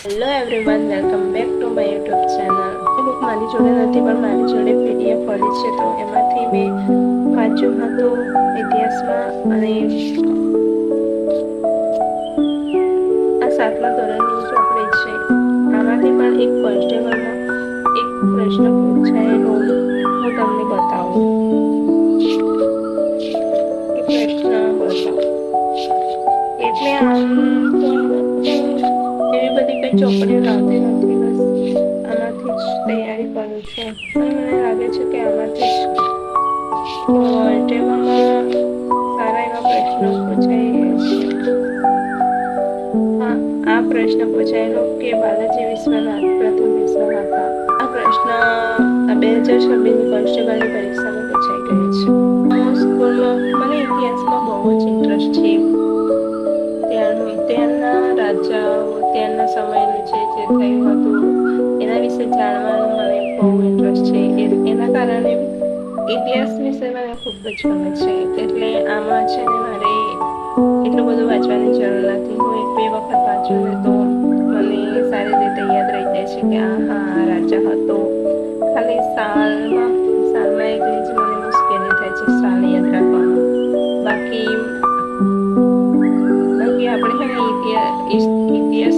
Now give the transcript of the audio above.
Hello everyone, welcome back to my YouTube channel. A book મારી જોડે નથી, પણ મારી જોડે પીડીએફ પડી છે, તો એમાંથી મેં વાંચ્યું હતું ઇતિહાસમાં. અને આ 7મા ધોરણની ચોપડી છે. આમાંથી પણ એક કોન્સ્ટેબલમાં એક પ્રશ્ન પૂછાયેલો હું તમને બતાવું. એ પ્રશ્ન બતાવો. એટલે આમ તો એવી બધી કઈ ચોપડીઓ લાવતી નથી, બસ આમાંથી જ તૈયારી કરું છું. અને મને લાગે છે કે આમાંથી જ ટેબલમાં સારા એવા પ્રશ્નો પૂછાય છે. આ પ્રશ્ન પૂછાયેલો કે બાલાજી વિશ્વનાથ પ્રથમ વિશ્વ હતા. આ પ્રશ્ન 2026ની કોન્સ્ટેબલની પરીક્ષામાં પૂછાઈ ગયો છે. સ્કૂલમાં મને ઇતિહાસમાં બહુ જ ઇન્ટરેસ્ટ છે. ત્યારના રાજાઓ, ત્યારના સમયનું જે થયું હતું એના વિશે જાણવાનું મને બહુ ઇન્ટરેસ્ટ છે. એના કારણે ઇતિહાસ વિશે મને ખૂબ જ ગમે છે. એટલે આમાં છે ને મારે એટલું બધું વાંચવાની જરૂર નથી. હું 1-2 વખત વાંચું ને તો મને સારી રીતે યાદ રહી જાય છે કે આ રાજા હતો. ખાલી સાલમાં એટલી જ મને મુશ્કેલી થાય છે સાલ યાદ રાખવાનું. બાકી આપણે છે ને ઇતિહાસ